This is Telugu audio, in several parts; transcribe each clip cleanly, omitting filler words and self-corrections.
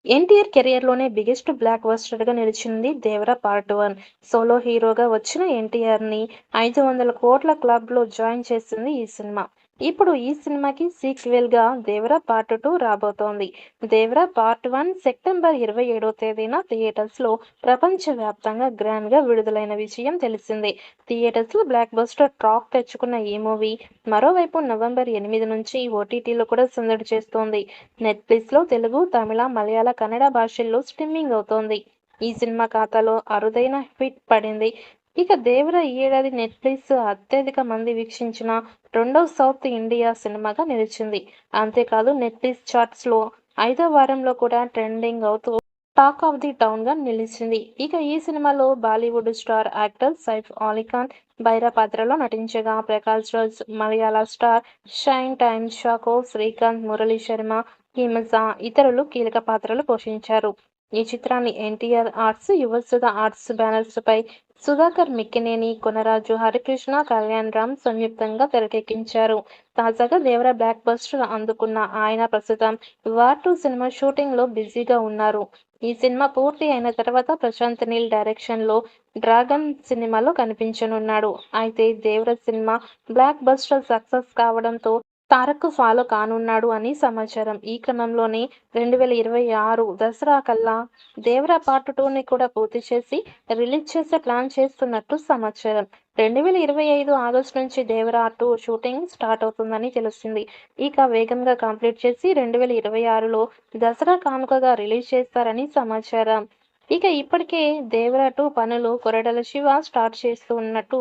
ఎన్టీఆర్ కెరియర్‌లోనే బిగ్గెస్ట్ బ్లాక్ బస్టర్‌గా నిలిచింది 'దేవర పార్ట్ 1'. సోలో హీరోగా వచ్చిన ఎన్టీఆర్‌ని 500,00,00,000 క్లబ్‌లో జాయిన్ చేసింది ఈ సినిమా. ఇప్పుడు ఈ సినిమాకి సీక్వెల్‌గా 'దేవర పార్ట్ 2' రాబోతోంది. 'దేవర పార్ట్ 1' సెప్టెంబర్ 27వ తేదీన థియేటర్స్‌లో ప్రపంచవ్యాప్తంగా గ్రాండ్‌గా విడుదలైన విషయం తెలిసిందే. థియేటర్స్‌లో బ్లాక్ బస్టర్ టాక్ తెచ్చుకున్న ఈ మూవీ మరోవైపు నవంబర్ 8 నుంచి ఓటీటీలో కూడా సందడి చేస్తోంది. నెట్‌ఫ్లిక్స్‌లో తెలుగు, తమిళ, మలయాళ, కన్నడ భాషల్లో స్ట్రీమింగ్ అవుతోంది. ఈ సినిమా ఖాతాలో అరుదైన హిట్ పడింది. ఇక 'దేవర' ఈ ఏడాది నెట్‌ఫ్లిక్స్ అత్యధిక మంది వీక్షించిన రెండో సౌత్ ఇండియా సినిమాగా నిలిచింది. అంతేకాదు నెట్‌ఫ్లిక్స్ చార్ట్స్‌లో 5వ వారంలో కూడా ట్రెండింగ్ అవుతూ టాక్ ఆఫ్ ది టౌన్‌గా నిలిచింది. ఇక ఈ సినిమాలో బాలీవుడ్ స్టార్ యాక్టర్ సైఫ్ అలీ ఖాన్ బైరా పాత్రలో నటించగా, ప్రకాష్ రాజ్, మలయాళ స్టార్ షైన్ టైమ్ చాకో, శ్రీకాంత్, మురళీ శర్మ, హిమజ ఇతరులు కీలక పాత్రలు పోషించారు. ఈ చిత్రాన్ని ఎన్టీఆర్ ఆర్ట్స్, యువసుధ ఆర్ట్స్ బ్యానర్స్‌పై సుధాకర్ మిక్కినేని, కొనరాజు హరికృష్ణ, కళ్యాణ్ రామ్ సంయుక్తంగా తెరకెక్కించారు. తాజాగా 'దేవర' బ్లాక్ బస్టర్ అందుకున్న ఆయన ప్రస్తుతం 'వార్ 2' సినిమా షూటింగ్‌లో బిజీగా ఉన్నారు. ఈ సినిమా పూర్తి అయిన తర్వాత ప్రశాంత్ నీల్ డైరెక్షన్‌లో 'డ్రాగన్' సినిమాలో కనిపించనున్నాడు. అయితే 'దేవర' సినిమా బ్లాక్ బస్టర్ సక్సెస్ కావడంతో తారక్ ఫాలో కానున్నాడు అని సమాచారం. ఈ క్రమంలోనే 2026 దసరా కల్లా 'దేవర పార్ట్ 2'ని కూడా పూర్తి చేసి రిలీజ్ చేసే ప్లాన్ చేస్తున్నట్టు సమాచారం. 2025 ఆగస్టు నుంచి 'దేవర 2' షూటింగ్ స్టార్ట్ అవుతుందని తెలిసింది. ఇక వేగంగా కంప్లీట్ చేసి 2026లో దసరా కానుకగా రిలీజ్ చేస్తారని సమాచారం. ఇక ఇప్పటికే 'దేవర 2' పనులు కొరటాల శివ స్టార్ట్ చేస్తున్నట్టు,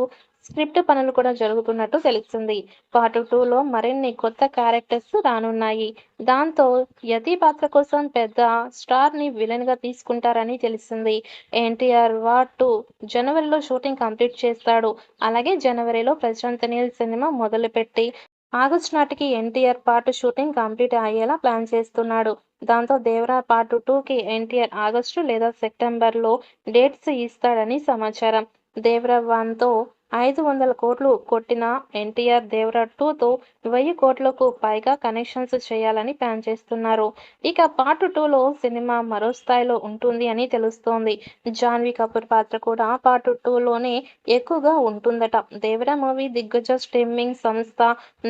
స్క్రిప్ట్ పనులు కూడా జరుగుతున్నట్టు తెలిసింది. పార్ట్ 2లో మరిన్ని కొత్త క్యారెక్టర్స్ రానున్నాయి. దాంతో యతి పాత్ర కోసం పెద్ద స్టార్‌ని విలన్‌గా తీసుకుంటారని తెలిసింది. ఎన్టీఆర్ 'వార్ 2' జనవరిలో షూటింగ్ కంప్లీట్ చేస్తాడు. అలాగే జనవరిలో ప్రశాంత్ నీల్ సినిమా మొదలుపెట్టి ఆగస్టు నాటికి ఎన్టీఆర్ పార్ట్ షూటింగ్ కంప్లీట్ అయ్యేలా ప్లాన్ చేస్తున్నాడు. దాంతో 'దేవర పార్ట్ 2'కి ఎన్టీఆర్ ఆగస్టు లేదా సెప్టెంబర్‌లో డేట్స్ ఇస్తాడని సమాచారం. 'దేవర 1'తో 500,00,00,000 కొట్టిన ఎన్టీఆర్ 'దేవర 2'తో 1,000,00,00,000కు పైగా కలెక్షన్స్ చేయాలని ప్లాన్ చేస్తున్నారు. ఇక పార్ట్ 2లో సినిమా మరో స్థాయిలో ఉంటుంది అని తెలుస్తోంది. జాన్వీ కపూర్ పాత్ర కూడా పార్ట్ 2లోనే ఎక్కువగా ఉంటుందట. 'దేవర' మూవీ దిగ్గజ స్ట్రీమింగ్ సంస్థ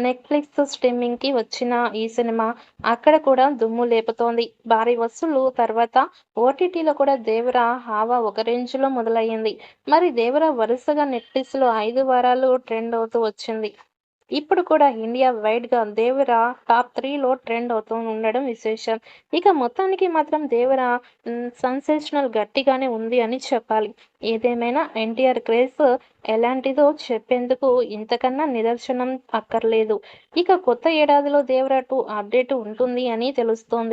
నెట్‌ఫ్లిక్స్ స్ట్రీమింగ్‌కి వచ్చిన ఈ సినిమా అక్కడ కూడా దుమ్ము లేపుతోంది. భారీ వసూళ్ల తర్వాత ఓటీటీలో కూడా 'దేవర' హవా ఒక రేంజ్‌లో మొదలయ్యింది. మరి 'దేవర' వరుసగా నెట్‌ఫ్లిక్స్‌లో 5 వారాలు ట్రెండ్ అవుతూ వచ్చింది. ఇప్పుడు కూడా ఇండియా వైడ్‌గా 'దేవర' టాప్ 3లో ట్రెండ్ అవుతూ ఉండడం విశేషం. ఇక మొత్తానికి మాత్రం 'దేవర' సెన్సేషనల్ గట్టిగానే ఉంది అని చెప్పాలి. ఏదేమైనా ఎన్టీఆర్ క్రేజ్ ఎలాంటిదో చెప్పేందుకు ఇంతకన్నా నిదర్శనం అక్కర్లేదు. ఇక కొత్త ఏడాదిలో 'దేవర 2' అప్డేట్ ఉంటుంది అని తెలుస్తోంది.